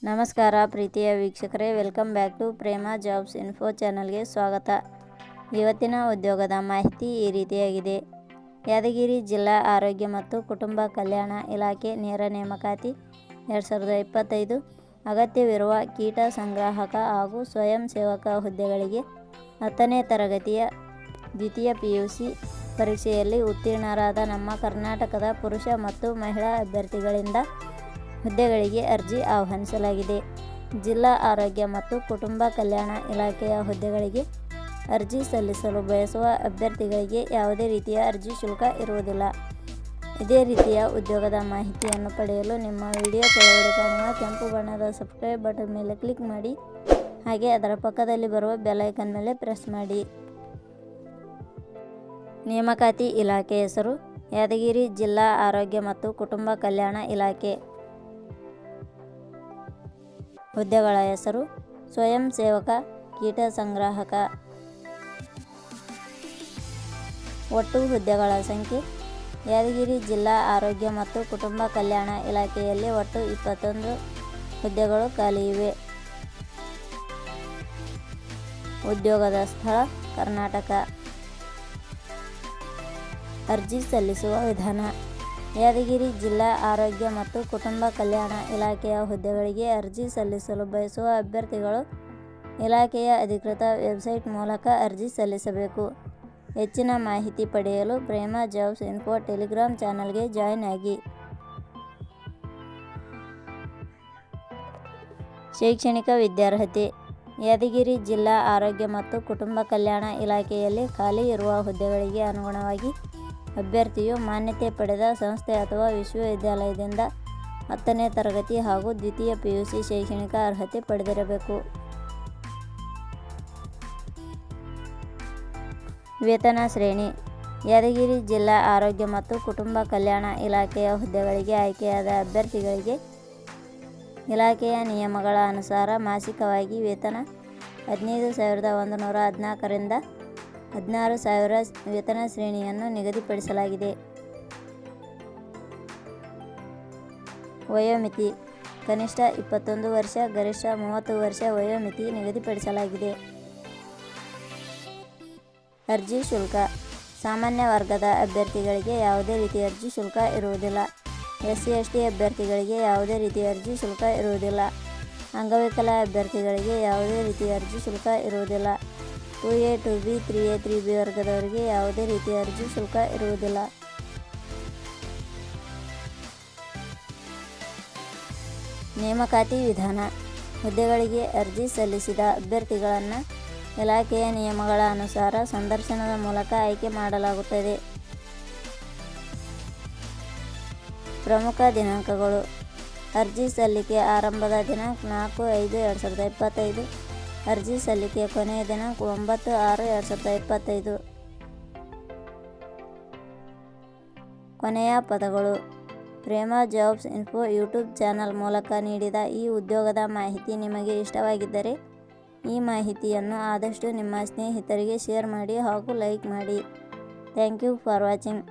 ನಮಸ್ಕಾರ ಪ್ರೀತಿಯ ವೀಕ್ಷಕರೇ, welcome back to Prema jobs info ಚಾನಲ್ಗೆ ಸ್ವಾಗತ. ಇವತ್ತಿನ ಉದ್ಯೋಗದ ಮಾಹಿತಿ ಈ ರೀತಿಯಾಗಿದೆ. ಯಾದಗಿರಿ ಜಿಲ್ಲಾ ಆರೋಗ್ಯ ಮತ್ತು ಕುಟುಂಬ ಕಲ್ಯಾಣ ಇಲಾಖೆ ನೇರ ನೇಮಕಾತಿ 2025. ಅಗತ್ಯವಿರುವ ಕೀಟ ಸಂಗ್ರಾಹಕ ಹಾಗೂ ಸ್ವಯಂ ಸೇವಕ ಹುದ್ದೆಗಳಿಗೆ 10ನೇ ತರಗತಿಯ ದ್ವಿತೀಯ PUC ಪರೀಕ್ಷೆಯಲ್ಲಿ ಉತ್ತೀರ್ಣರಾದ ನಮ್ಮ ಕರ್ನಾಟಕದ ಪುರುಷ ಮತ್ತು ಮಹಿಳಾ ಅಭ್ಯರ್ಥಿಗಳಿಂದ ಹುದ್ದೆಗಳಿಗೆ ಅರ್ಜಿ ಆಹ್ವಾನಿಸಲಾಗಿದೆ. ಜಿಲ್ಲಾ ಆರೋಗ್ಯ ಮತ್ತು ಕುಟುಂಬ ಕಲ್ಯಾಣ ಇಲಾಖೆಯ ಹುದ್ದೆಗಳಿಗೆ ಅರ್ಜಿ ಸಲ್ಲಿಸಲು ಬಯಸುವ ಅಭ್ಯರ್ಥಿಗಳಿಗೆ ಯಾವುದೇ ರೀತಿಯ ಅರ್ಜಿ ಶುಲ್ಕ ಇರುವುದಿಲ್ಲ. ಇದೇ ರೀತಿಯ ಉದ್ಯೋಗದ ಮಾಹಿತಿಯನ್ನು ಪಡೆಯಲು ನಿಮ್ಮ ವಿಡಿಯೋ ಕೆಳಗಡೆ ಕಾಣುವ ಕೆಂಪು ಬಣ್ಣದ ಸಬ್ಸ್ಕ್ರೈಬ್ ಬಟನ್ ಮೇಲೆ ಕ್ಲಿಕ್ ಮಾಡಿ, ಹಾಗೆ ಅದರ ಪಕ್ಕದಲ್ಲಿ ಬರುವ ಬೆಲ್ ಐಕಾನ್ ಮೇಲೆ ಪ್ರೆಸ್ ಮಾಡಿ. ನೇಮಕಾತಿ ಇಲಾಖೆ ಹೆಸರು ಯಾದಗಿರಿ ಜಿಲ್ಲಾ ಆರೋಗ್ಯ ಮತ್ತು ಕುಟುಂಬ ಕಲ್ಯಾಣ ಇಲಾಖೆ. ಹುದ್ದೆಗಳ ಹೆಸರು ಸ್ವಯಂ ಸೇವಕ, ಕೀಟ ಸಂಗ್ರಾಹಕ. ಒಟ್ಟು ಹುದ್ದೆಗಳ ಸಂಖ್ಯೆ ಯಾದಗಿರಿ ಜಿಲ್ಲಾ ಆರೋಗ್ಯ ಮತ್ತು ಕುಟುಂಬ ಕಲ್ಯಾಣ ಇಲಾಖೆಯಲ್ಲಿ ಒಟ್ಟು 21 ಹುದ್ದೆಗಳು ಖಾಲಿ ಇವೆ. ಉದ್ಯೋಗದ ಸ್ಥಳ ಕರ್ನಾಟಕ. ಅರ್ಜಿ ಸಲ್ಲಿಸುವ ವಿಧಾನ. ಯಾದಗಿರಿ ಜಿಲ್ಲಾ ಆರೋಗ್ಯ ಮತ್ತು ಕುಟುಂಬ ಕಲ್ಯಾಣ ಇಲಾಖೆಯ ಹುದ್ದೆಗಳಿಗೆ ಅರ್ಜಿ ಸಲ್ಲಿಸಲು ಬಯಸುವ ಅಭ್ಯರ್ಥಿಗಳು ಇಲಾಖೆಯ ಅಧಿಕೃತ ವೆಬ್ಸೈಟ್ ಮೂಲಕ ಅರ್ಜಿ ಸಲ್ಲಿಸಬೇಕು. ಹೆಚ್ಚಿನ ಮಾಹಿತಿ ಪಡೆಯಲು ಪ್ರೇಮ ಜಾಬ್ಸ್ ಇನ್ಫೋ ಟೆಲಿಗ್ರಾಮ್ ಚಾನಲ್ಗೆ ಜಾಯಿನ್ ಆಗಿ. ಶೈಕ್ಷಣಿಕ ವಿದ್ಯಾರ್ಹತೆ. ಯಾದಗಿರಿ ಜಿಲ್ಲಾ ಆರೋಗ್ಯ ಮತ್ತು ಕುಟುಂಬ ಕಲ್ಯಾಣ ಇಲಾಖೆಯಲ್ಲಿ ಖಾಲಿ ಇರುವ ಹುದ್ದೆಗಳಿಗೆ ಅನುಗುಣವಾಗಿ ಅಭ್ಯರ್ಥಿಯು ಮಾನ್ಯತೆ ಪಡೆದ ಸಂಸ್ಥೆ ಅಥವಾ ವಿಶ್ವವಿದ್ಯಾಲಯದಿಂದ 10ನೇ ತರಗತಿ ಹಾಗೂ ದ್ವಿತೀಯ PUC ಶೈಕ್ಷಣಿಕ ಅರ್ಹತೆ ಪಡೆದಿರಬೇಕು. ವೇತನ ಶ್ರೇಣಿ. ಯಾದಗಿರಿ ಜಿಲ್ಲಾ ಆರೋಗ್ಯ ಮತ್ತು ಕುಟುಂಬ ಕಲ್ಯಾಣ ಇಲಾಖೆಯ ಹುದ್ದೆಗಳಿಗೆ ಆಯ್ಕೆಯಾದ ಅಭ್ಯರ್ಥಿಗಳಿಗೆ ಇಲಾಖೆಯ ನಿಯಮಗಳ ಅನುಸಾರ ಮಾಸಿಕವಾಗಿ ವೇತನ 15,114 ರಿಂದ 16,000 ವೇತನ ಶ್ರೇಣಿಯನ್ನು ನಿಗದಿಪಡಿಸಲಾಗಿದೆ. ವಯೋಮಿತಿ. ಕನಿಷ್ಠ 21 ವರ್ಷ, ಗರಿಷ್ಠ 30 ವರ್ಷ ವಯೋಮಿತಿ ನಿಗದಿಪಡಿಸಲಾಗಿದೆ. ಅರ್ಜಿ ಶುಲ್ಕ. ಸಾಮಾನ್ಯ ವರ್ಗದ ಅಭ್ಯರ್ಥಿಗಳಿಗೆ ಯಾವುದೇ ರೀತಿಯ ಅರ್ಜಿ ಶುಲ್ಕ ಇರುವುದಿಲ್ಲ. SC/ST ಅಭ್ಯರ್ಥಿಗಳಿಗೆ ಯಾವುದೇ ರೀತಿಯ ಅರ್ಜಿ ಶುಲ್ಕ ಇರುವುದಿಲ್ಲ. ಅಂಗವಿಕಲ ಅಭ್ಯರ್ಥಿಗಳಿಗೆ ಯಾವುದೇ ರೀತಿಯ ಅರ್ಜಿ ಶುಲ್ಕ ಇರುವುದಿಲ್ಲ. 2A, 2B, 3A, 3B ವರ್ಗದವರಿಗೆ ಯಾವುದೇ ರೀತಿಯ ಅರ್ಜಿ ಶುಲ್ಕ ಇರುವುದಿಲ್ಲ. ನೇಮಕಾತಿ ವಿಧಾನ. ಹುದ್ದೆಗಳಿಗೆ ಅರ್ಜಿ ಸಲ್ಲಿಸಿದ ಅಭ್ಯರ್ಥಿಗಳನ್ನು ಇಲಾಖೆಯ ನಿಯಮಗಳ ಅನುಸಾರ ಸಂದರ್ಶನದ ಮೂಲಕ ಆಯ್ಕೆ ಮಾಡಲಾಗುತ್ತದೆ. ಪ್ರಮುಖ ದಿನಾಂಕಗಳು. ಅರ್ಜಿ ಸಲ್ಲಿಕೆ ಆರಂಭದ ದಿನಾಂಕ 4/5/2025. ಅರ್ಜಿ ಸಲ್ಲಿಕೆ ಕೊನೆಯ ದಿನಾಂಕ 9/6/2025. ಕೊನೆಯ ಪದಗಳು. ಪ್ರೇಮ ಜಾಬ್ಸ್ ಇನ್ಫೋ ಯೂಟ್ಯೂಬ್ ಚಾನಲ್ ಮೂಲಕ ನೀಡಿದ ಈ ಉದ್ಯೋಗದ ಮಾಹಿತಿ ನಿಮಗೆ ಇಷ್ಟವಾಗಿದ್ದರೆ ಈ ಮಾಹಿತಿಯನ್ನು ಆದಷ್ಟು ನಿಮ್ಮ ಸ್ನೇಹಿತರಿಗೆ ಶೇರ್ ಮಾಡಿ ಹಾಗೂ ಲೈಕ್ ಮಾಡಿ. Thank you for watching.